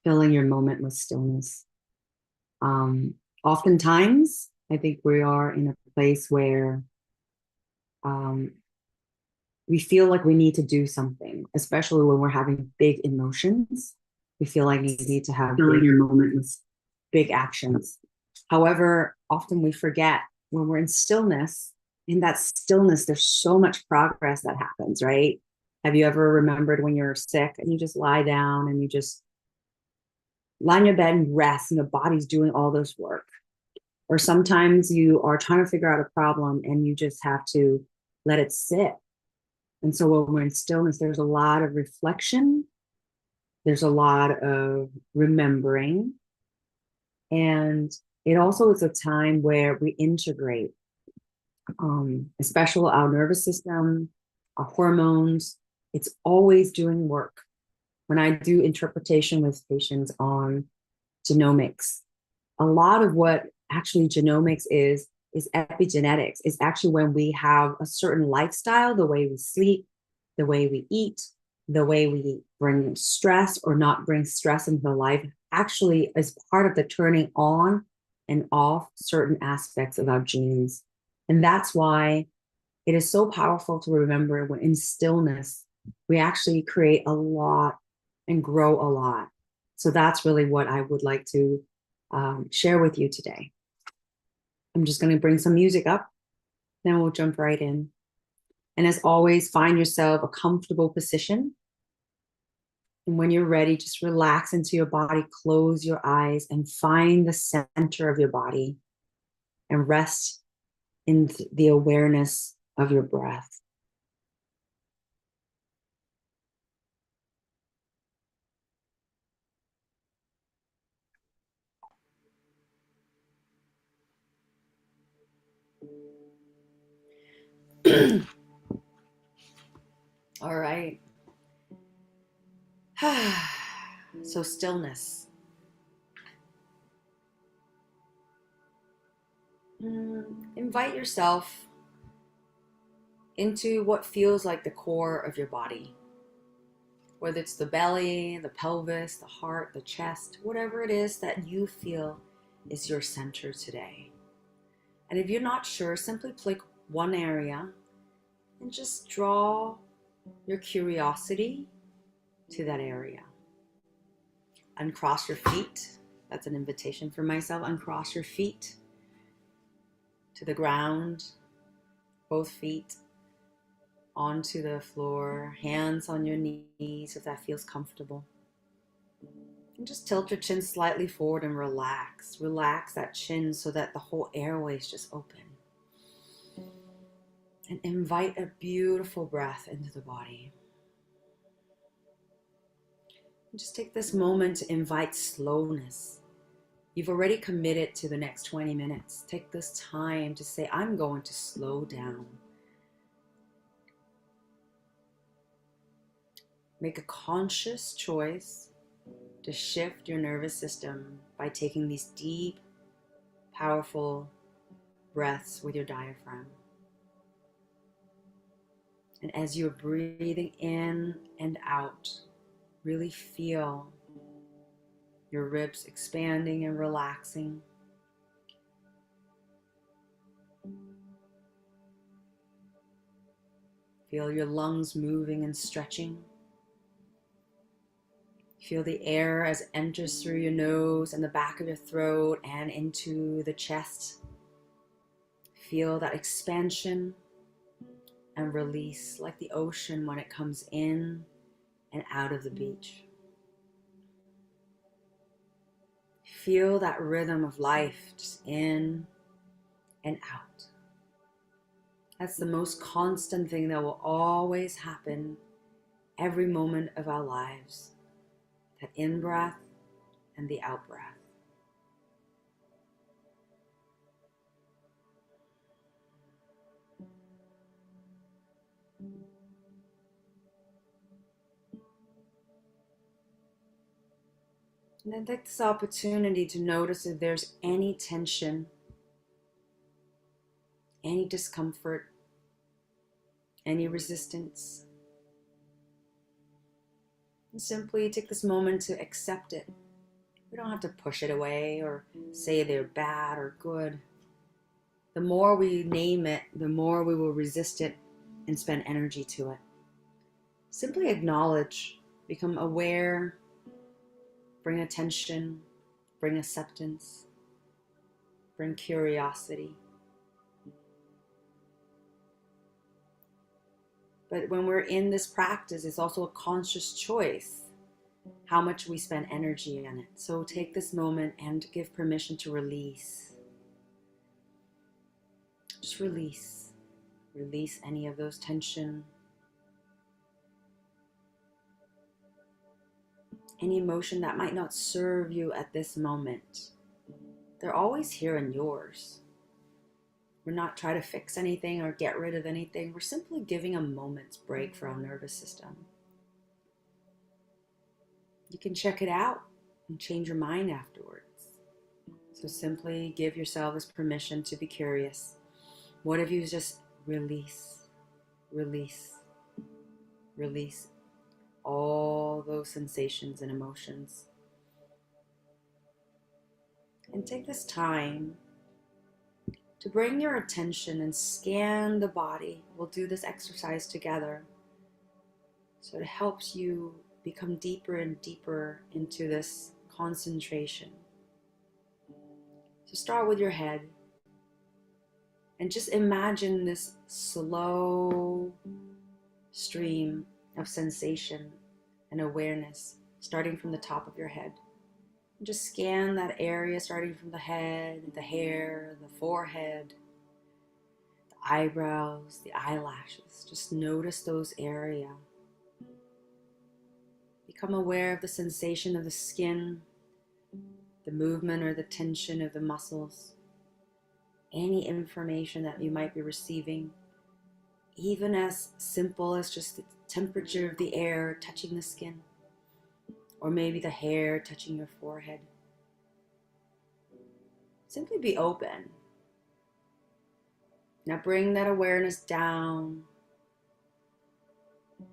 filling your moment with stillness. Um, Oftentimes, I think we are in a place where um, we feel like we need to do something, especially when we're having big emotions. We feel like you need to have filling your moment with big actions. However, often we forget when we're in stillness, in that stillness, there's so much progress that happens, right? Have you ever remembered when you're sick and you just lie down and you just lie in your bed and rest and the body's doing all this work? Or sometimes you are trying to figure out a problem and you just have to let it sit. And so when we're in stillness, there's a lot of reflection, there's a lot of remembering, and it also is a time where we integrate, especially our nervous system, our hormones. It's always doing work. When I do interpretation with patients on genomics, a lot of what actually genomics is epigenetics. Is actually when we have a certain lifestyle, the way we sleep, the way we eat, the way we bring stress or not bring stress into life actually is part of the turning on and off certain aspects of our genes. And that's why it is so powerful to remember when in stillness, we actually create a lot and grow a lot. So that's really what I would like to share with you today. I'm just going to bring some music up, then we'll jump right in. And as always, find yourself a comfortable position. And when you're ready, just relax into your body, close your eyes, and find the center of your body and rest in the awareness of your breath. All right. So, stillness. Invite yourself into what feels like the core of your body, whether it's the belly, the pelvis, the heart, the chest, whatever it is that you feel is your center today. And if you're not sure, simply pick one area and just draw your curiosity to that area. Uncross your feet. That's an invitation for myself. Uncross your feet to the ground, both feet onto the floor, hands on your knees if that feels comfortable. And just tilt your chin slightly forward and relax. Relax that chin so that the whole airway is just open. And invite a beautiful breath into the body. And just take this moment to invite slowness. You've already committed to the next 20 minutes. Take this time to say, I'm going to slow down. Make a conscious choice to shift your nervous system by taking these deep, powerful breaths with your diaphragm. And as you're breathing in and out, really feel your ribs expanding and relaxing. Feel your lungs moving and stretching. Feel the air as it enters through your nose and the back of your throat and into the chest. Feel that expansion and release like the ocean when it comes in and out of the beach. Feel that rhythm of life just in and out. That's the most constant thing that will always happen every moment of our lives. That in-breath and the out-breath. And then take this opportunity to notice if there's any tension, any discomfort, any resistance. And simply take this moment to accept it We don't have to push it away or say they're bad or good. The more we name it, the more we will resist it and spend energy to it. Simply acknowledge, become aware, bring attention, bring acceptance, bring curiosity. But when we're in this practice, it's also a conscious choice how much we spend energy on it. So take this moment and give permission to release. Just release. Release any of those tension, any emotion that might not serve you at this moment. They're always here in yours. We're not trying to fix anything or get rid of anything. We're simply giving a moment's break for our nervous system. You can check it out and change your mind afterwards. So simply give yourself this permission to be curious. What if you just release, release, release all those sensations and emotions? And take this time to bring your attention and scan the body. We'll do this exercise together. So it helps you become deeper and deeper into this concentration. So start with your head and just imagine this slow stream of sensation and awareness starting from the top of your head. And just scan that area starting from the head, the hair, the forehead, the eyebrows, the eyelashes. Just notice those areas. Become aware of the sensation of the skin, the movement or the tension of the muscles, any information that you might be receiving, even as simple as just the temperature of the air touching the skin, or maybe the hair touching your forehead. Simply be open. Now bring that awareness down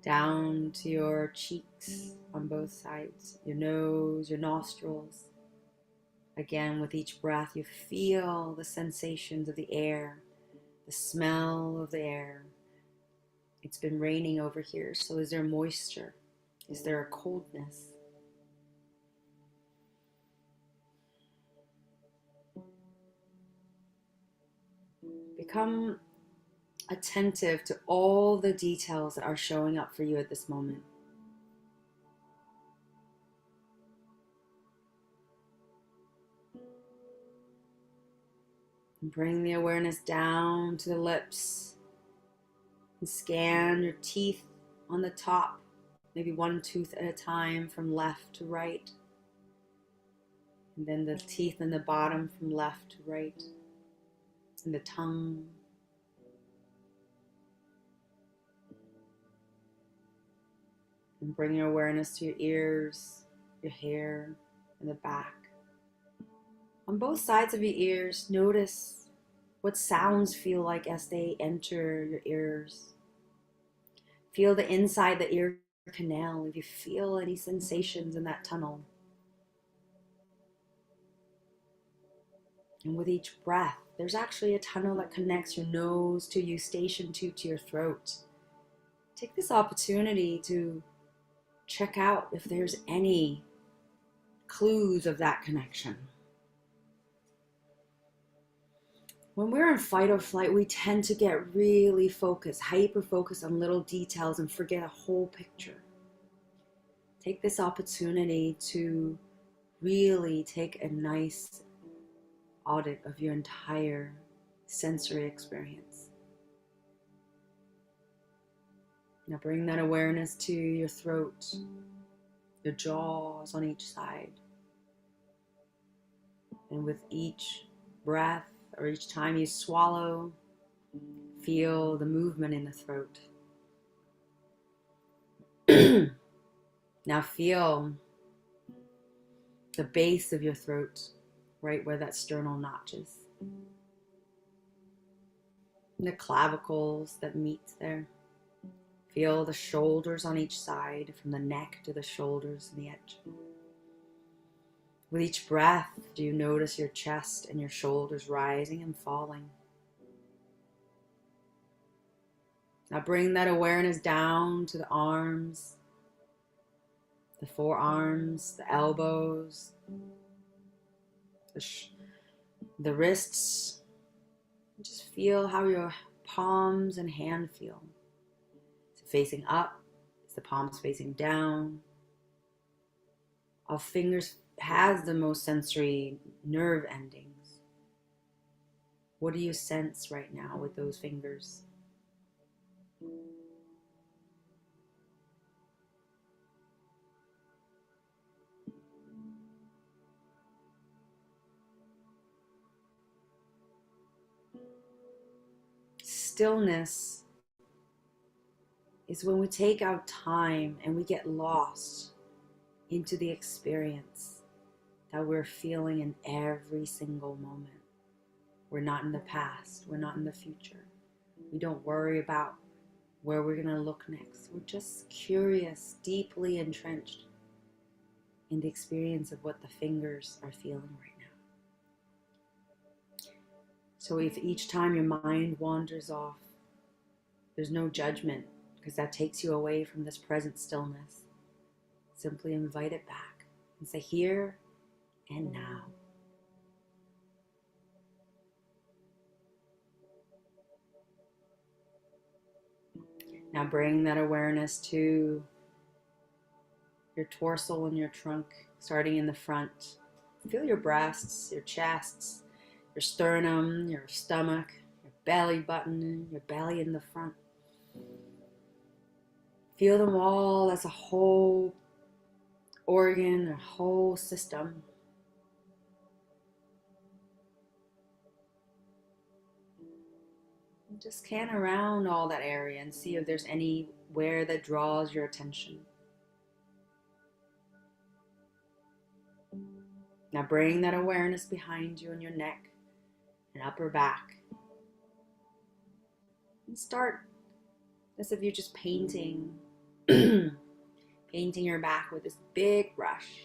to your cheeks on both sides, your nose, your nostrils. Again, with each breath, you feel the sensations of the air, the smell of the air. It's been raining over here, so is there moisture? Is there a coldness? Become attentive to all the details that are showing up for you at this moment. And bring the awareness down to the lips and scan your teeth on the top, maybe one tooth at a time from left to right. And then the teeth in the bottom from left to right. And the tongue. And bring your awareness to your ears, your hair, and the back. On both sides of your ears, notice what sounds feel like as they enter your ears. Feel the inside the ear canal, if you feel any sensations in that tunnel. And with each breath, there's actually a tunnel that connects your nose to eustachian tube to your throat. Take this opportunity to check out if there's any clues of that connection. When we're in fight or flight, we tend to get really focused, hyper-focused on little details and forget a whole picture. Take this opportunity to really take a nice audit of your entire sensory experience. Now bring that awareness to your throat, your jaws on each side. And with each breath, or each time you swallow, feel the movement in the throat. Now feel the base of your throat, right where that sternal notch is. And the clavicles that meet there. Feel the shoulders on each side, from the neck to the shoulders and the edge. With each breath, do you notice your chest and your shoulders rising and falling? Now bring that awareness down to the arms, the forearms, the elbows, the wrists. Just feel how your palms and hand feel. Is it facing up? Is the palms facing down? Our fingers has the most sensory nerve endings. What do you sense right now with those fingers? Stillness is when we take our time and we get lost into the experience that we're feeling in every single moment. We're not in the past. We're not in the future. We don't worry about where we're going to look next. We're just curious, deeply entrenched in the experience of what the fingers are feeling right now. So if each time your mind wanders off, there's no judgment, because that takes you away from this present stillness. Simply invite it back and say, here and now. Now bring that awareness to your torso and your trunk, starting in the front. Feel your breasts, your chests, your sternum, your stomach, your belly button, your belly in the front. Feel them all as a whole organ, a whole system. And just scan around all that area and see if there's anywhere that draws your attention. Now bring that awareness behind you in your neck and upper back. And start as if you're just painting painting your back with this big brush.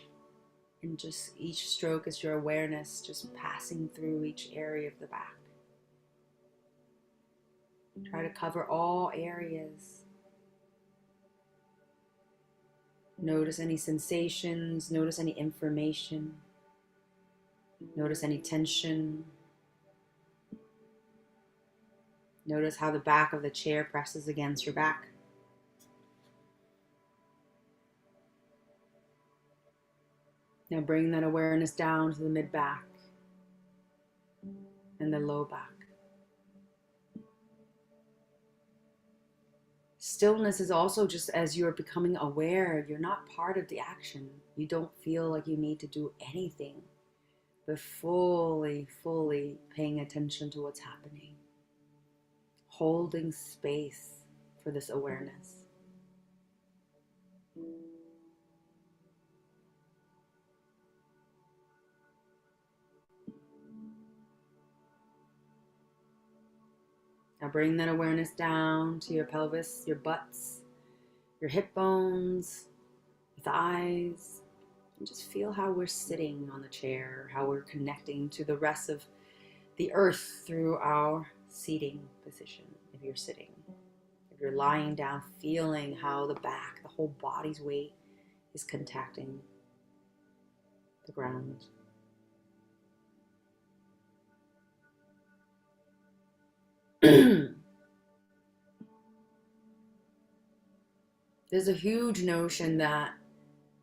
And just each stroke is your awareness just passing through each area of the back. Try to cover all areas. Notice any sensations, notice any information, notice any tension. Notice how the back of the chair presses against your back. Now bring that awareness down to the mid back and the low back. Stillness is also just as you're becoming aware, you're not part of the action. You don't feel like you need to do anything, but fully paying attention to what's happening. Holding space for this awareness. Now bring that awareness down to your pelvis, your butts, your hip bones, your thighs, and just feel how we're sitting on the chair, how we're connecting to the rest of the earth through our seating position. If you're sitting, if you're lying down, feeling how the back, the whole body's weight is contacting the ground. There's a huge notion that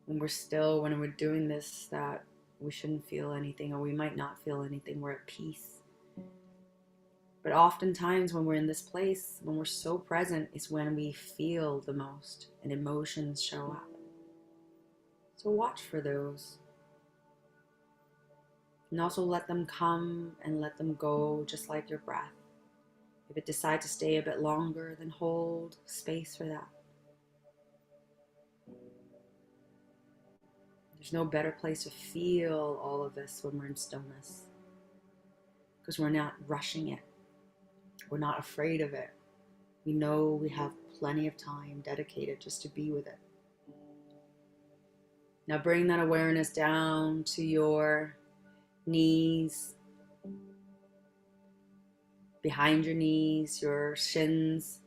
when we're doing this, that we shouldn't feel anything, or we might not feel anything. We're at peace. But oftentimes when we're in this place, when we're so present, is when we feel the most and emotions show up. So watch for those. And also let them come and let them go, just like your breath. If it decides to stay a bit longer, then hold space for that. There's no better place to feel all of this when we're in stillness, because we're not rushing it. We're not afraid of it. We know we have plenty of time dedicated just to be with it. Now bring that awareness down to your knees, behind your knees, your shins,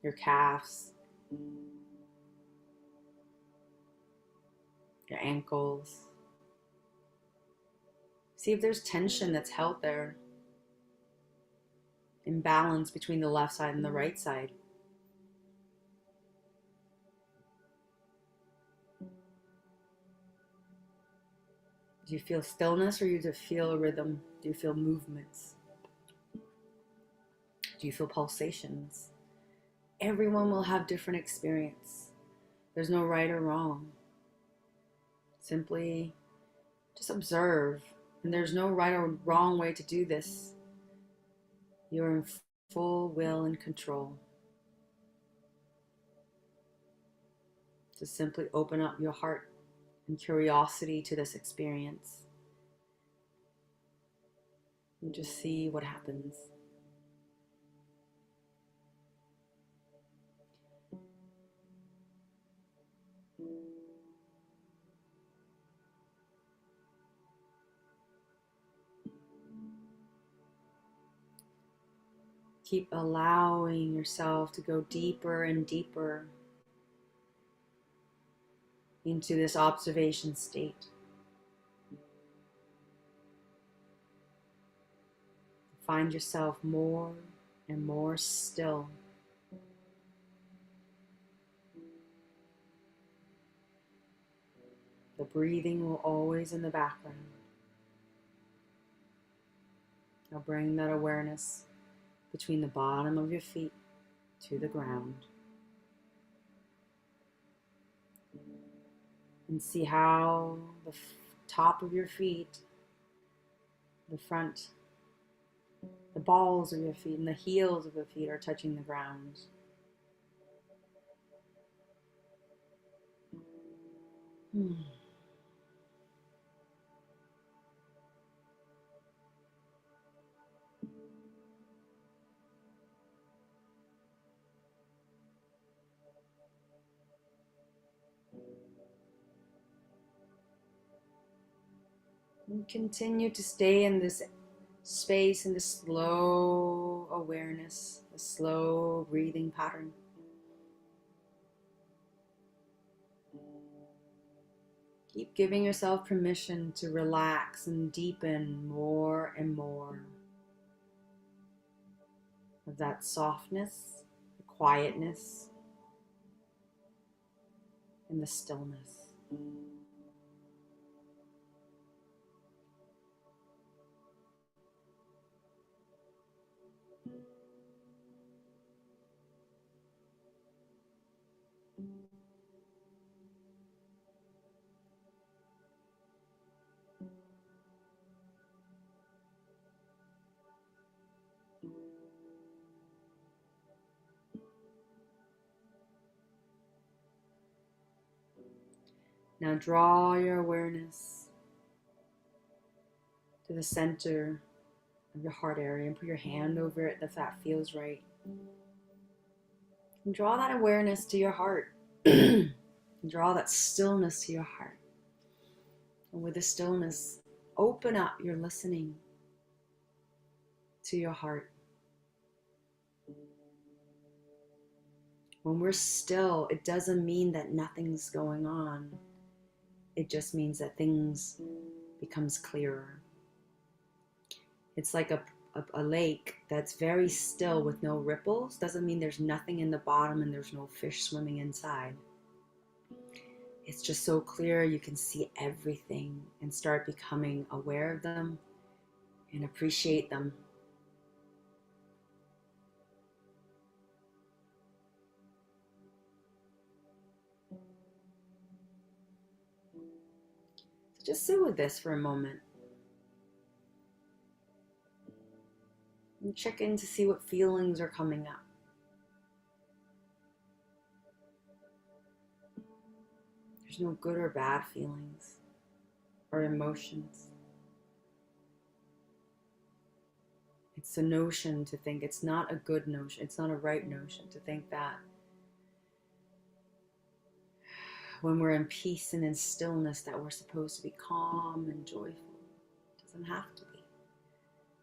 your calves, your ankles. See if there's tension that's held there, imbalance between the left side and the right side. Do you feel stillness, or do you feel a rhythm? Do you feel movements? Do you feel pulsations? Everyone will have different experience. There's no right or wrong. Simply just observe. And there's no right or wrong way to do this. You're in full will and control. To simply open up your heart and curiosity to this experience. And just see what happens. Keep allowing yourself to go deeper and deeper into this observation state. Find yourself more and more still. The breathing will always in the background. Now bring that awareness between the bottom of your feet to the ground. And see how the top of your feet, the front, the balls of your feet and the heels of your feet are touching the ground. And continue to stay in this space, in this slow awareness, a slow breathing pattern. Keep giving yourself permission to relax and deepen more and more of that softness, the quietness, and the stillness. Now draw your awareness to the center of your heart area and put your hand over it if that feels right. And draw that awareness to your heart. And draw that stillness to your heart. And with the stillness, open up your listening to your heart. When we're still, it doesn't mean that nothing's going on. It just means that things becomes clearer. It's like a lake that's very still with no ripples. Doesn't mean there's nothing in the bottom and there's no fish swimming inside. It's just so clear you can see everything and start becoming aware of them and appreciate them. So just sit with this for a moment. And check in to see what feelings are coming up. There's no good or bad feelings or emotions. It's a notion to think, it's not a good notion, it's not a right notion to think that when we're in peace and in stillness, that we're supposed to be calm and joyful. It doesn't have to be.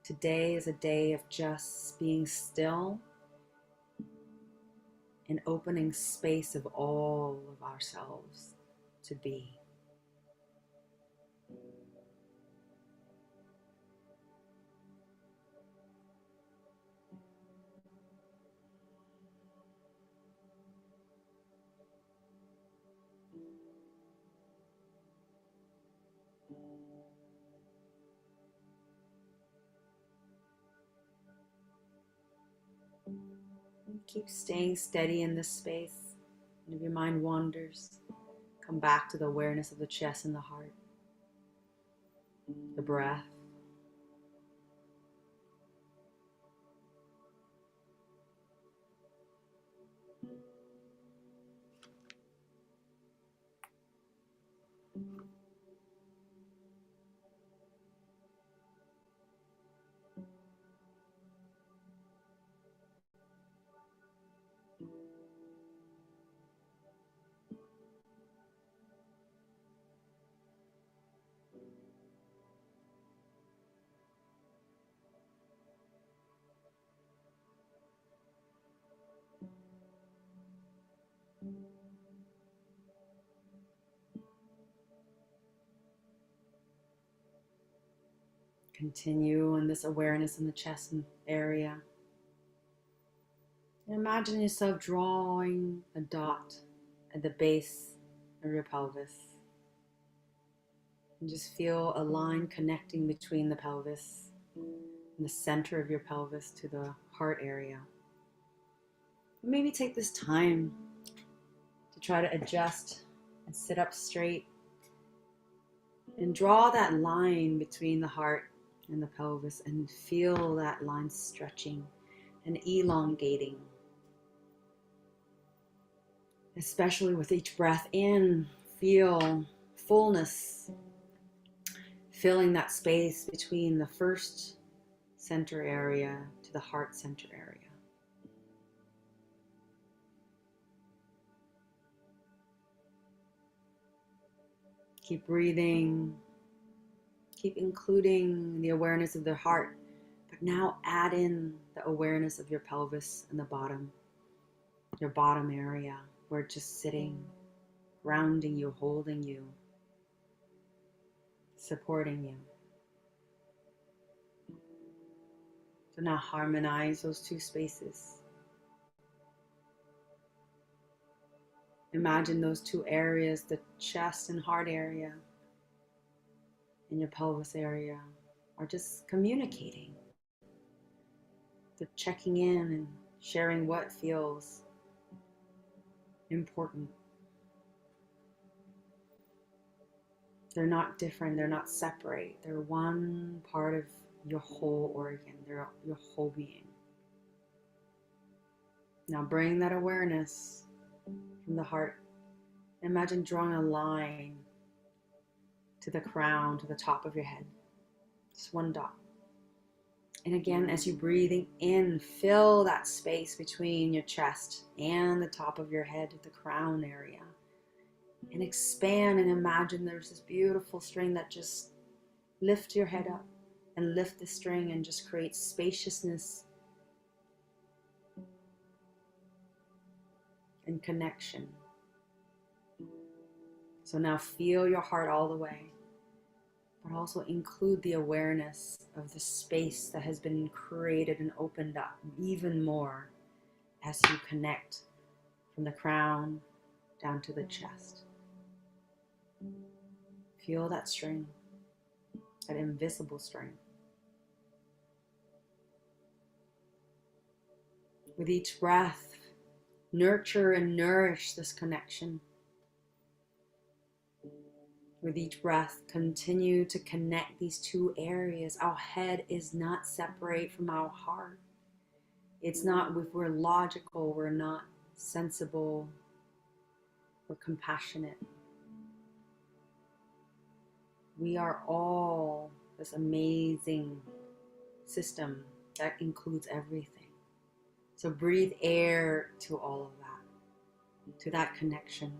Today is a day of just being still and opening space of all of ourselves to be. Keep staying steady in this space. And if your mind wanders, come back to the awareness of the chest and the heart, the breath. Continue in this awareness in the chest area. And imagine yourself drawing a dot at the base of your pelvis. And just feel a line connecting between the pelvis and the center of your pelvis to the heart area. And maybe take this time to try to adjust and sit up straight and draw that line between the heart and the pelvis and feel that line stretching and elongating. Especially with each breath in, feel fullness, filling that space between the first center area to the heart center area. Keep breathing, keep including the awareness of the heart, but now add in the awareness of your pelvis and the bottom, your bottom area, where it's just sitting, grounding you, holding you, supporting you. So now harmonize those two spaces. Imagine those two areas, the chest and heart area and your pelvis area, are just communicating. They're checking in and sharing what feels important. They're not different, they're not separate. They're one part of your whole organ, they're your whole being. Now bring that awareness from the heart. Imagine drawing a line to the crown, to the top of your head. Just one dot. And again, as you're breathing in, fill that space between your chest and the top of your head, the crown area. And expand and imagine there's this beautiful string that just lifts your head up and lift the string and just create spaciousness and connection. So now feel your heart all the way, but also include the awareness of the space that has been created and opened up even more as you connect from the crown down to the chest. Feel that string, that invisible string. With each breath, nurture and nourish this connection. With each breath, continue to connect these two areas. Our head is not separate from our heart. It's not, if we're logical, we're not sensible, we're compassionate. We are all this amazing system that includes everything. So breathe air to all of that, to that connection.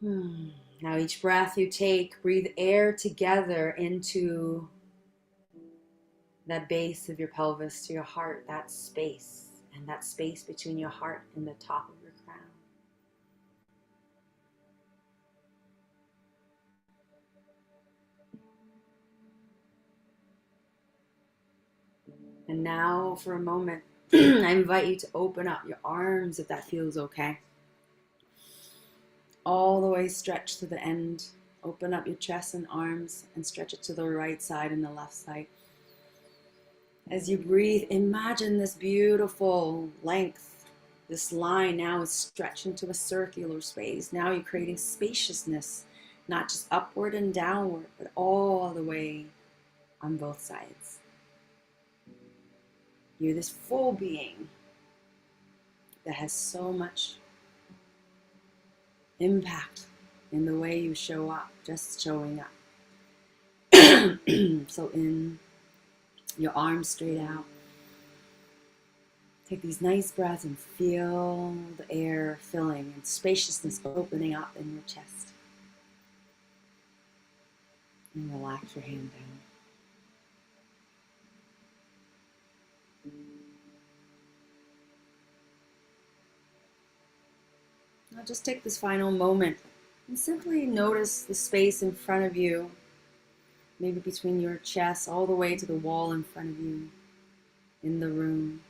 Now each breath you take, breathe air together into that base of your pelvis to your heart, that space, and that space between your heart and the top of your crown. And now for a moment, I invite you to open up your arms if that feels okay. All the way stretch to the end. Open up your chest and arms and stretch it to the right side and the left side. As you breathe, imagine this beautiful length. This line now is stretched into a circular space. Now you're creating spaciousness, not just upward and downward, but all the way on both sides. You're this full being that has so much impact in the way you show up, just showing up. So in your arms straight out. Take these nice breaths and feel the air filling and spaciousness opening up in your chest. And relax your hand down. Now just take this final moment and simply notice the space in front of you, maybe between your chest all the way to the wall in front of you, in the room.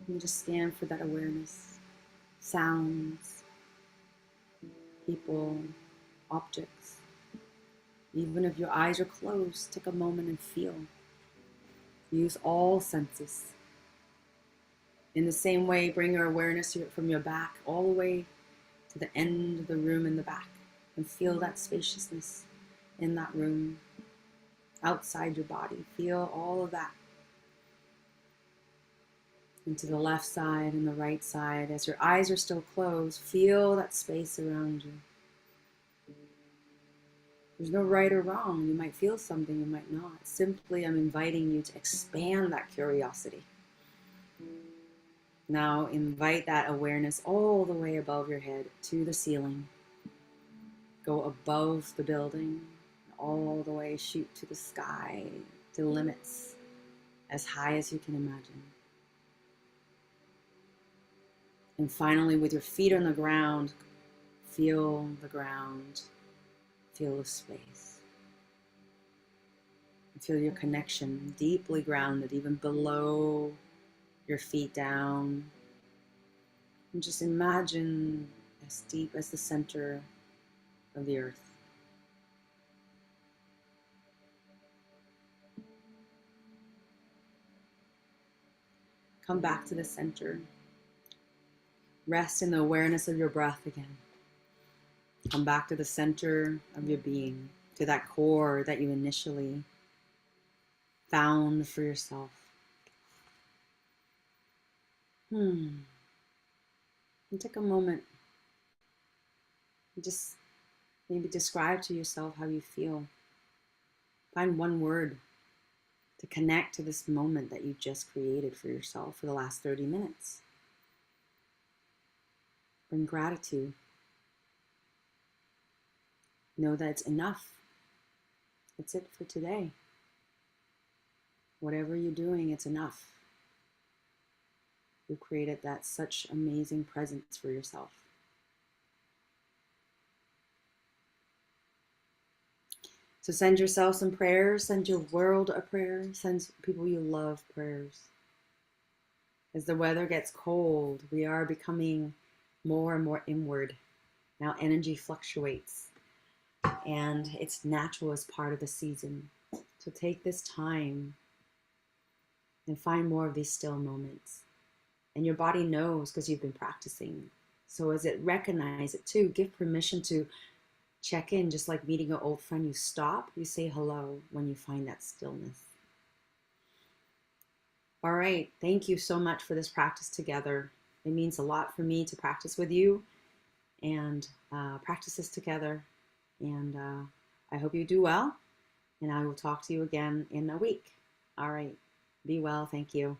And just scan for that awareness, sounds, people, objects. Even if your eyes are closed, take a moment and feel. Use all senses. In the same way, bring your awareness from your back all the way to the end of the room in the back and feel that spaciousness in that room, outside your body. Feel all of that. Into the left side and the right side. As your eyes are still closed, feel that space around you. There's no right or wrong. You might feel something, you might not. Simply, I'm inviting you to expand that curiosity. Now, invite that awareness all the way above your head to the ceiling. Go above the building, all the way, shoot to the sky, to limits, as high as you can imagine. And finally, with your feet on the ground, feel the ground, feel the space. Feel your connection deeply grounded, even below your feet down. And just imagine as deep as the center of the earth. Come back to the center. Rest in the awareness of your breath again. Come back to the center of your being, to that core that you initially found for yourself. And take a moment and just maybe describe to yourself how you feel. Find one word to connect to this moment that you just created for yourself for the last 30 minutes. Bring gratitude. Know that it's enough. That's it for today. Whatever you're doing, it's enough. You created that such amazing presence for yourself. So send yourself some prayers, send your world a prayer, send people you love prayers. As the weather gets cold, we are becoming more and more inward. Now energy fluctuates and it's natural as part of the season. So take this time and find more of these still moments. And your body knows because you've been practicing. So as it recognizes it too, give permission to check in, just like meeting an old friend. You stop, you say hello when you find that stillness. All right, thank you so much for this practice together. It means a lot for me to practice with you and practice this together. And I hope you do well. And I will talk to you again in a week. All right, be well. Thank you.